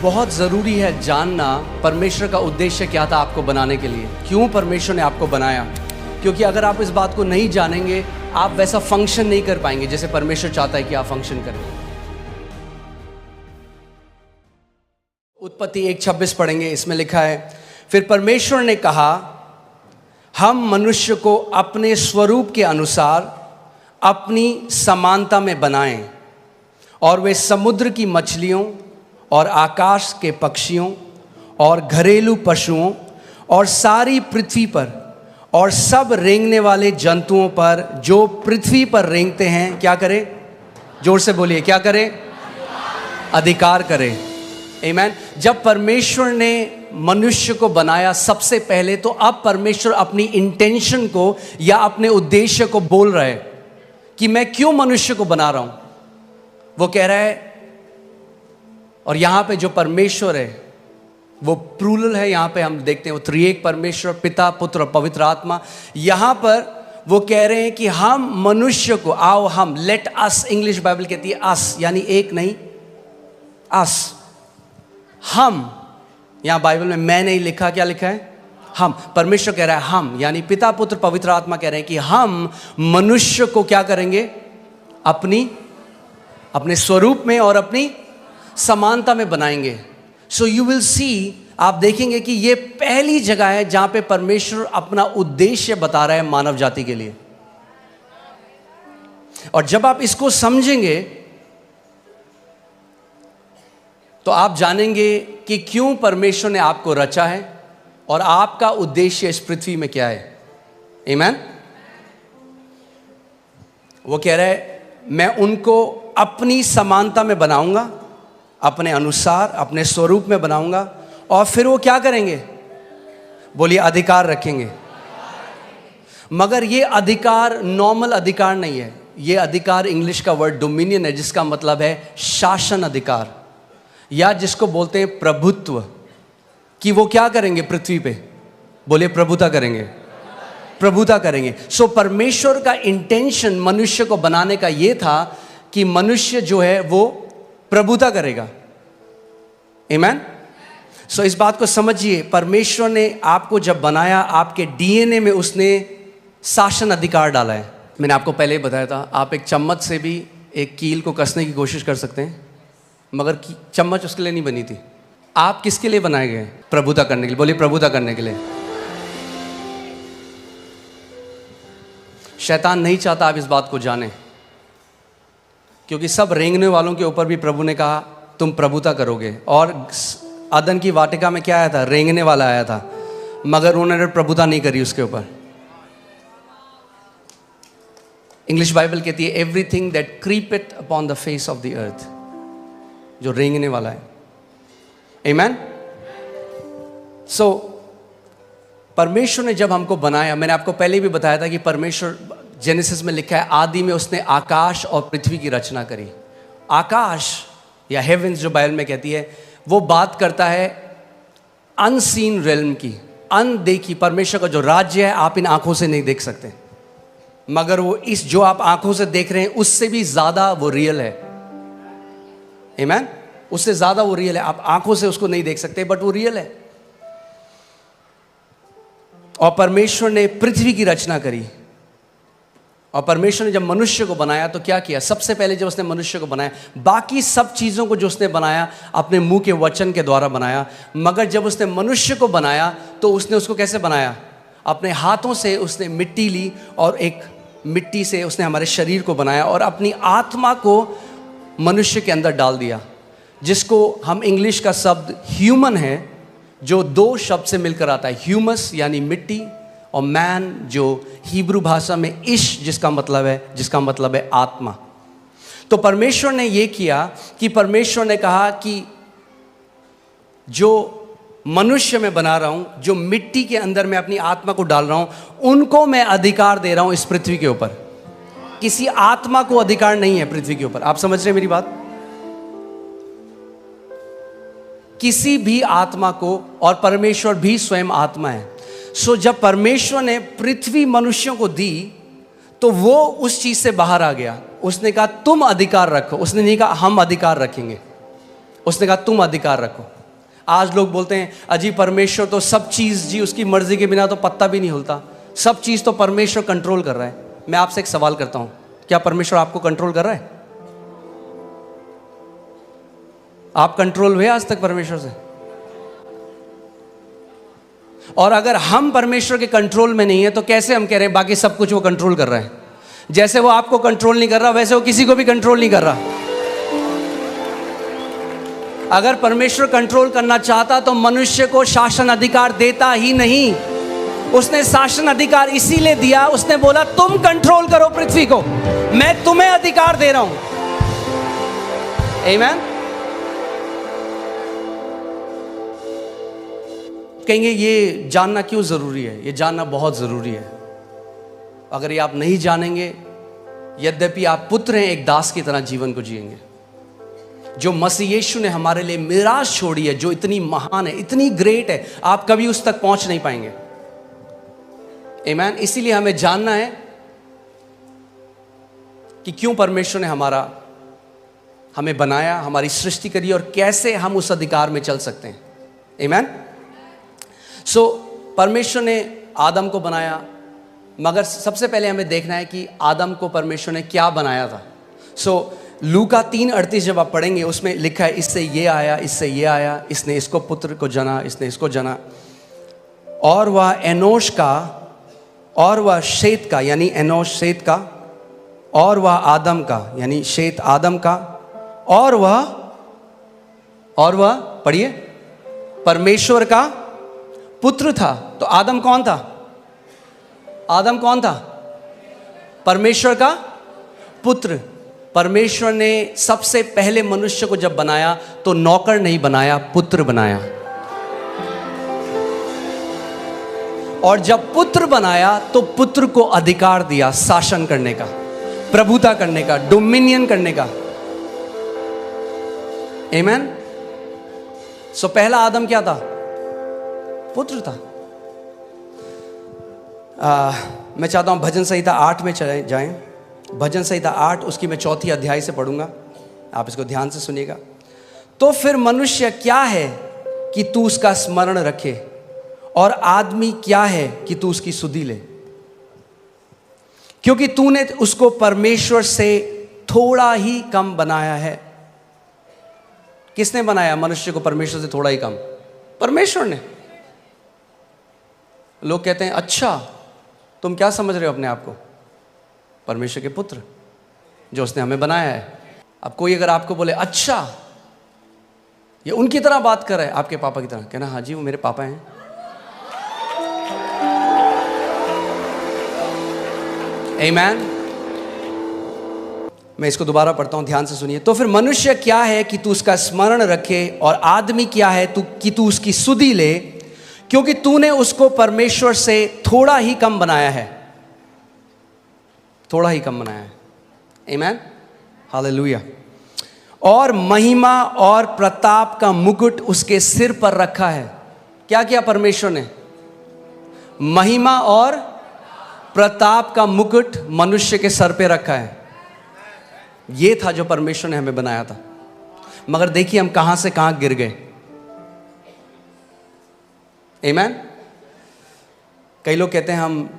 बहुत ज़रूरी है जानना परमेश्वर का उद्देश्य क्या था आपको बनाने के लिए, क्यों परमेश्वर ने आपको बनाया। क्योंकि अगर आप इस बात को नहीं जानेंगे आप वैसा फंक्शन नहीं कर पाएंगे जैसे परमेश्वर चाहता है कि आप फंक्शन करें। उत्पत्ति 1:26 पढ़ेंगे, इसमें लिखा है, फिर परमेश्वर ने कहा हम मनुष्य को अपने स्वरूप के अनुसार अपनी समानता में बनाएं और वे समुद्र की मछलियों और आकाश के पक्षियों और घरेलू पशुओं और सारी पृथ्वी पर और सब रेंगने वाले जंतुओं पर जो पृथ्वी पर रेंगते हैं क्या करें? जोर से बोलिए, क्या करें? अधिकार करें। आमीन। जब परमेश्वर ने मनुष्य को बनाया सबसे पहले, तो अब परमेश्वर अपनी इंटेंशन को या अपने उद्देश्य को बोल रहा है कि मैं क्यों मनुष्य को बना रहा हूं। वो कह रहा है, और यहां पे जो परमेश्वर है वो प्लूरल है, यहां पे हम देखते हैं वो त्रिएक परमेश्वर, पिता, पुत्र और पवित्र आत्मा। यहां पर वो कह रहे हैं कि हम मनुष्य को, आओ हम, लेट अस, इंग्लिश बाइबल कहती है अस, यानी एक नहीं, अस, हम। यहां बाइबल में मैं नहीं लिखा, क्या लिखा है? हम। परमेश्वर कह रहा है हम, यानी पिता, पुत्र, पवित्र आत्मा कह रहे हैं कि हम मनुष्य को क्या करेंगे? अपने स्वरूप में और अपनी समानता में बनाएंगे। सो यू विल सी, आप देखेंगे कि ये पहली जगह है जहां पे परमेश्वर अपना उद्देश्य बता रहा है मानव जाति के लिए। और जब आप इसको समझेंगे तो आप जानेंगे कि क्यों परमेश्वर ने आपको रचा है और आपका उद्देश्य इस पृथ्वी में क्या है। आमीन। वो कह रहा है मैं उनको अपनी समानता में बनाऊंगा, अपने अनुसार, अपने स्वरूप में बनाऊंगा, और फिर वो क्या करेंगे? बोलिए, अधिकार रखेंगे। मगर ये अधिकार नॉर्मल अधिकार नहीं है, ये अधिकार इंग्लिश का वर्ड डोमिनियन है, जिसका मतलब है शासन अधिकार, या जिसको बोलते हैं प्रभुत्व। कि वो क्या करेंगे पृथ्वी पे? बोलिए, प्रभुता करेंगे, प्रभुता करेंगे। सो परमेश्वर का इंटेंशन मनुष्य को बनाने का ये था कि मनुष्य जो है वो प्रभुता करेगा। आमीन। सो इस बात को समझिए, परमेश्वर ने आपको जब बनाया, आपके डीएनए में उसने शासन अधिकार डाला है। मैंने आपको पहले ही बताया था, आप एक चम्मच से भी एक कील को कसने की कोशिश कर सकते हैं, मगर चम्मच उसके लिए नहीं बनी थी। आप किसके लिए बनाए गए? प्रभुता करने के लिए। बोलिए, प्रभुता करने के लिए। शैतान नहीं चाहता आप इस बात को जानें, क्योंकि सब रेंगने वालों के ऊपर भी प्रभु ने कहा तुम प्रभुता करोगे। और अदन की वाटिका में क्या आया था? रेंगने वाला आया था, मगर उन्होंने प्रभुता नहीं करी उसके ऊपर। इंग्लिश बाइबल कहती है everything that creepeth upon the face of the earth, जो रेंगने वाला है। आमीन। सो परमेश्वर ने जब हमको बनाया, मैंने आपको पहले भी बताया था कि परमेश्वर, जेनेसिस में लिखा है आदि में उसने आकाश और पृथ्वी की रचना करी। आकाश या हेवेंस जो बाइबल में कहती है, वो बात करता है अनसीन रेल्म की, अनदेखी। परमेश्वर का जो राज्य है आप इन आंखों से नहीं देख सकते, मगर वो इस जो आप आंखों से देख रहे हैं उससे भी ज्यादा वो रियल है। आमीन। उससे ज्यादा वो रियल है। आप आंखों से उसको नहीं देख सकते, बट वो रियल है। और परमेश्वर ने पृथ्वी की रचना करी। और परमेश्वर ने जब मनुष्य को बनाया तो क्या किया? सबसे पहले जब उसने मनुष्य को बनाया, बाकी सब चीज़ों को जो उसने बनाया अपने मुंह के वचन के द्वारा बनाया, मगर जब उसने मनुष्य को बनाया तो उसने उसको कैसे बनाया? अपने हाथों से उसने मिट्टी ली और एक मिट्टी से उसने हमारे शरीर को बनाया और अपनी आत्मा को मनुष्य के अंदर डाल दिया, जिसको हम इंग्लिश का शब्द ह्यूमन है, जो दो शब्द से मिलकर आता है, ह्यूमस यानी मिट्टी, और मैन जो हिब्रू भाषा में इश जिसका मतलब है आत्मा। तो परमेश्वर ने ये किया कि परमेश्वर ने कहा कि जो मनुष्य मैं बना रहा हूं, जो मिट्टी के अंदर मैं अपनी आत्मा को डाल रहा हूं, उनको मैं अधिकार दे रहा हूं इस पृथ्वी के ऊपर। किसी आत्मा को अधिकार नहीं है पृथ्वी के ऊपर। आप समझ रहे हैं मेरी बात? किसी भी आत्मा को, और परमेश्वर भी स्वयं आत्मा है। सो जब परमेश्वर ने पृथ्वी मनुष्यों को दी तो वो उस चीज से बाहर आ गया। उसने कहा तुम अधिकार रखो, उसने नहीं कहा हम अधिकार रखेंगे। उसने कहा तुम अधिकार रखो। आज लोग बोलते हैं अजी परमेश्वर तो सब चीज़ जी उसकी मर्जी के बिना तो पत्ता भी नहीं हिलता, सब चीज़ तो परमेश्वर कंट्रोल कर रहा है। मैं आपसे एक सवाल करता हूँ, क्या परमेश्वर आपको कंट्रोल कर रहा है? आप कंट्रोल हुए आज तक परमेश्वर से? और अगर हम परमेश्वर के कंट्रोल में नहीं है तो कैसे हम कह रहे हैं बाकी सब कुछ वो कंट्रोल कर रहा है? जैसे वो आपको कंट्रोल नहीं कर रहा वैसे वो किसी को भी कंट्रोल नहीं कर रहा। अगर परमेश्वर कंट्रोल करना चाहता तो मनुष्य को शासन अधिकार देता ही नहीं। उसने शासन अधिकार इसीलिए दिया, उसने बोला तुम कंट्रोल करो पृथ्वी को, मैं तुम्हें अधिकार दे रहा हूं। आमीन। कहेंगे ये जानना क्यों जरूरी है? ये जानना बहुत जरूरी है। अगर ये आप नहीं जानेंगे, यद्यपि आप पुत्र हैं, एक दास की तरह जीवन को जिएंगे। जो मसीह यीशु ने हमारे लिए मिराज छोड़ी है, जो इतनी महान है, इतनी ग्रेट है, आप कभी उस तक पहुंच नहीं पाएंगे। आमीन। इसीलिए हमें जानना है कि क्यों परमेश्वर ने हमें बनाया, हमारी सृष्टि करी और कैसे हम उस अधिकार में चल सकते हैं। आमीन। परमेश्वर ने आदम को बनाया, मगर सबसे पहले हमें देखना है कि आदम को परमेश्वर ने क्या बनाया था। लूका 3:38 जब आप पढ़ेंगे उसमें लिखा है इससे ये आया, इससे ये आया, इसने इसको पुत्र को जना, इसने इसको जना, और वह एनोश का, और वह शेत का, यानी एनोश शेत का, और वह आदम का, यानी शेत आदम का, और वह पढ़िए परमेश्वर का पुत्र था। तो आदम कौन था? आदम कौन था? परमेश्वर का पुत्र। परमेश्वर ने सबसे पहले मनुष्य को जब बनाया तो नौकर नहीं बनाया, पुत्र बनाया। और जब पुत्र बनाया तो पुत्र को अधिकार दिया शासन करने का, प्रभुता करने का, डोमिनियन करने का। आमीन। पहला आदम क्या था? पुत्र था। मैं चाहता हूं भजन संहिता 8 में चले जाएं। भजन संहिता 8 उसकी मैं 4 अध्याय से पढ़ूंगा, आप इसको ध्यान से सुनिएगा। तो फिर मनुष्य क्या है कि तू उसका स्मरण रखे, और आदमी क्या है कि तू उसकी सुधि ले, क्योंकि तूने उसको परमेश्वर से थोड़ा ही कम बनाया है। किसने बनाया मनुष्य को परमेश्वर से थोड़ा ही कम? परमेश्वर ने। लोग कहते हैं अच्छा तुम क्या समझ रहे हो अपने आप को? परमेश्वर के पुत्र जो उसने हमें बनाया है। अब कोई अगर आपको बोले अच्छा ये उनकी तरह बात कर रहा है, आपके पापा की तरह, कहना हाँ जी वो मेरे पापा हैं। आमीन। मैं इसको दोबारा पढ़ता हूं, ध्यान से सुनिए। तो फिर मनुष्य क्या है कि तू उसका स्मरण रखे, और आदमी क्या है कि तू उसकी सुधि ले, क्योंकि तूने उसको परमेश्वर से थोड़ा ही कम बनाया है। थोड़ा ही कम बनाया है। आमीन। हालेलुया। और महिमा और प्रताप का मुकुट उसके सिर पर रखा है। क्या किया परमेश्वर ने? महिमा और प्रताप का मुकुट मनुष्य के सर पे रखा है। ये था जो परमेश्वर ने हमें बनाया था। मगर देखिए हम कहां से कहां गिर गए। आमीन। कई लोग कहते हैं हम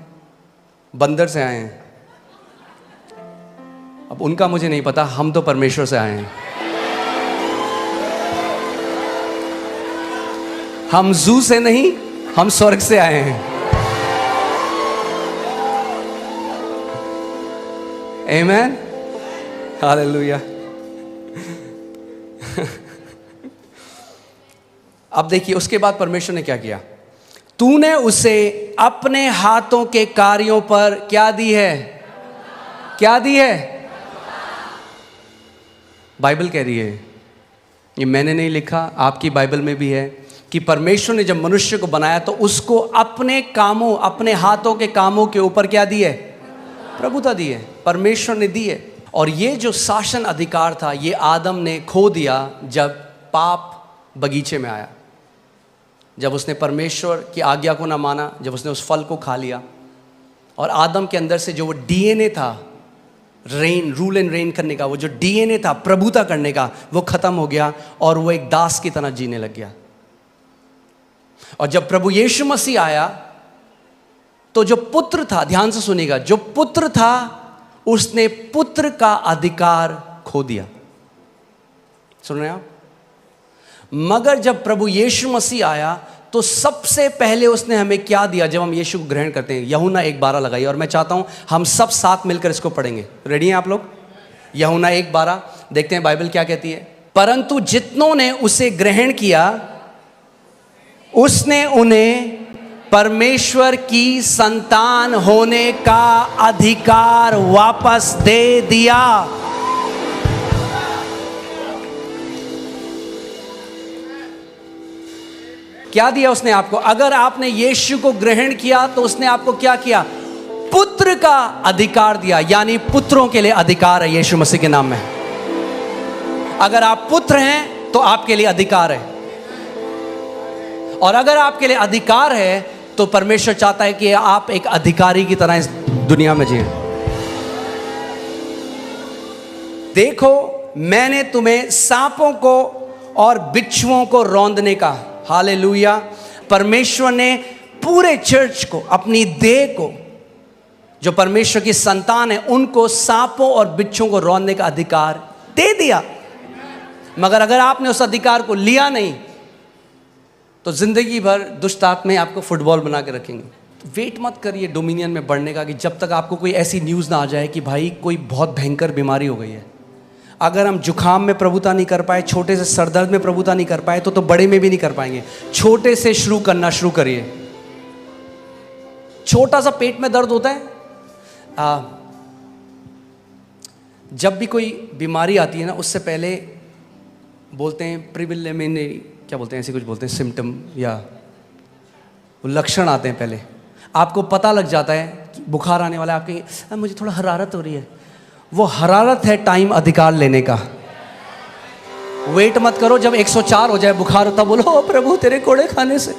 बंदर से आए हैं। अब उनका मुझे नहीं पता, हम तो परमेश्वर से आए हैं। हम जू से नहीं, हम स्वर्ग से आए हैं। आमीन। हालेलुया। अब देखिए उसके बाद परमेश्वर ने क्या किया। तूने उसे अपने हाथों के कार्यों पर क्या दी है? क्या दी है? बाइबल कह रही है, ये मैंने नहीं लिखा, आपकी बाइबल में भी है कि परमेश्वर ने जब मनुष्य को बनाया तो उसको अपने कामों, अपने हाथों के कामों के ऊपर क्या दी है? प्रभुता दी है। परमेश्वर ने दी है। और ये जो शासन अधिकार था ये आदम ने खो दिया जब पाप बगीचे में आया, जब उसने परमेश्वर की आज्ञा को ना माना, जब उसने उस फल को खा लिया। और आदम के अंदर से जो वो डीएनए था रेन, रूल एंड रेन करने का, वो जो डीएनए था प्रभुता करने का, वो खत्म हो गया और वो एक दास की तरह जीने लग गया। और जब प्रभु यीशु मसीह आया तो जो पुत्र था, ध्यान से सुनिएगा, जो पुत्र था उसने पुत्र का अधिकार खो दिया। सुन रहे हैं आप? मगर जब प्रभु यीशु मसीह आया तो सबसे पहले उसने हमें क्या दिया? जब हम यीशु को ग्रहण करते हैं, यूहन्ना 1:12 लगाइए, और मैं चाहता हूं हम सब साथ मिलकर इसको पढ़ेंगे। रेडी हैं आप लोग? यूहन्ना 1:12 देखते हैं बाइबल क्या कहती है। परंतु जितनों ने उसे ग्रहण किया उसने उन्हें परमेश्वर की संतान होने का अधिकार वापस दे दिया। क्या दिया उसने आपको? अगर आपने यीशु को ग्रहण किया तो उसने आपको क्या किया? पुत्र का अधिकार दिया, यानी पुत्रों के लिए अधिकार है यीशु मसीह के नाम में। अगर आप पुत्र हैं तो आपके लिए अधिकार है, और अगर आपके लिए अधिकार है तो परमेश्वर चाहता है कि आप एक अधिकारी की तरह इस दुनिया में जिए। देखो, मैंने तुम्हें सांपों को और बिच्छुओं को रौंदने का, हालेलुया, परमेश्वर ने पूरे चर्च को, अपनी देह को, जो परमेश्वर की संतान है, उनको सांपों और बिच्छुओं को रौंदने का अधिकार दे दिया। मगर अगर आपने उस अधिकार को लिया नहीं तो जिंदगी भर दुष्ट आत्माएं आपको फुटबॉल बना के रखेंगे। तो वेट मत करिए डोमिनियन में बढ़ने का, कि जब तक आपको कोई ऐसी न्यूज़ ना आ जाए कि भाई कोई बहुत भयंकर बीमारी हो गई है। अगर हम जुखाम में प्रभुता नहीं कर पाए, छोटे से सरदर्द में प्रभुता नहीं कर पाए, तो बड़े में भी नहीं कर पाएंगे। छोटे से शुरू करना शुरू करिए। छोटा सा पेट में दर्द होता है, जब भी कोई बीमारी आती है ना, उससे पहले बोलते हैं प्रिलिमिनरी, क्या बोलते हैं, ऐसे कुछ बोलते हैं, सिम्टम या लक्षण आते हैं। पहले आपको पता लग जाता है बुखार आने वाला है, आपके मुझे थोड़ा हरारत हो रही है। वो हरारत है टाइम अधिकार लेने का। वेट मत करो जब 104 हो जाए बुखार होता, बोलो ओ प्रभु तेरे कोड़े खाने से।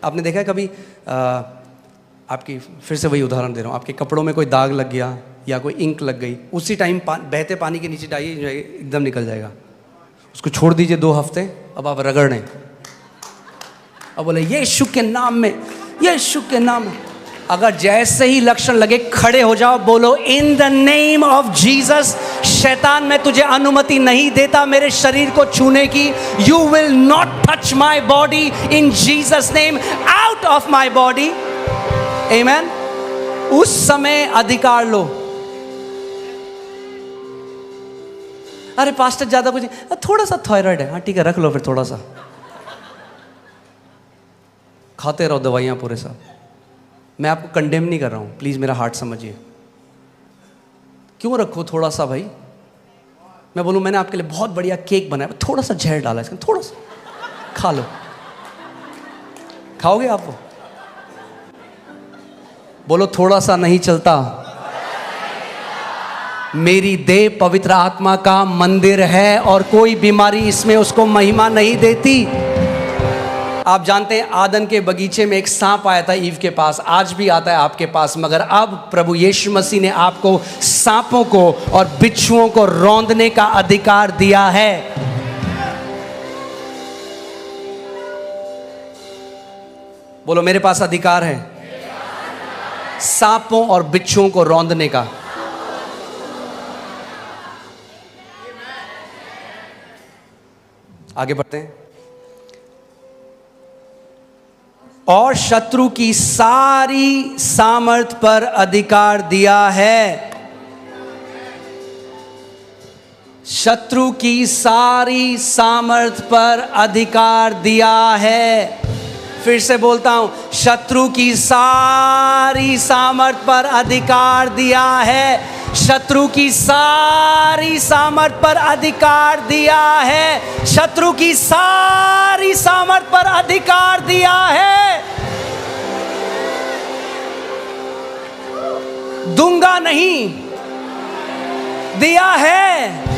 आपने देखा है कभी आपकी, फिर से वही उदाहरण दे रहा हूँ, आपके कपड़ों में कोई दाग लग गया या कोई इंक लग गई, उसी टाइम बहते पानी के नीचे डालिए, एकदम निकल जाएगा। उसको छोड़ दीजिए 2 हफ्ते, अब आप रगड़ने, अब बोले यीशु के नाम में, यीशु के नाम में। अगर जैसे ही लक्षण लगे खड़े हो जाओ, बोलो in the name of Jesus, शैतान मैं तुझे अनुमति नहीं देता मेरे शरीर को छूने की। You will not touch my body in Jesus name, out of my body. Amen. उस समय अधिकार लो। अरे पास्टर ज्यादा कुछ नहीं, थोड़ा सा थायराइड है, हाँ ठीक है रख लो फिर थोड़ा सा, खाते रहो दवाइयाँ पूरे साथ। मैं आपको कंडेम नहीं कर रहा हूँ, प्लीज़ मेरा हार्ट समझिए। क्यों रखो थोड़ा सा भाई? मैं बोलूँ मैंने आपके लिए बहुत बढ़िया केक बनाया, थोड़ा सा जहर डाला इसमें, थोड़ा सा खा लो। खाओगे आप वो? बोलो थोड़ा सा नहीं चलता। मेरी देह पवित्र आत्मा का मंदिर है और कोई बीमारी इसमें उसको महिमा नहीं देती। आप जानते हैं आदन के बगीचे में एक सांप आया था ईव के पास, आज भी आता है आपके पास, मगर अब प्रभु यीशु मसीह ने आपको सांपों को और बिच्छुओं को रौंदने का अधिकार दिया है। बोलो मेरे पास अधिकार है सांपों और बिच्छुओं को रौंदने का। आगे बढ़ते हैं। और शत्रु की सारी सामर्थ पर अधिकार दिया है। शत्रु की सारी सामर्थ पर अधिकार दिया है। फिर से बोलता हूं, शत्रु की सारी सामर्थ पर अधिकार दिया है। शत्रु की सारी सामर्थ पर अधिकार दिया है। शत्रु की सारी सामर्थ पर अधिकार दिया है। दूंगा नहीं, दिया है।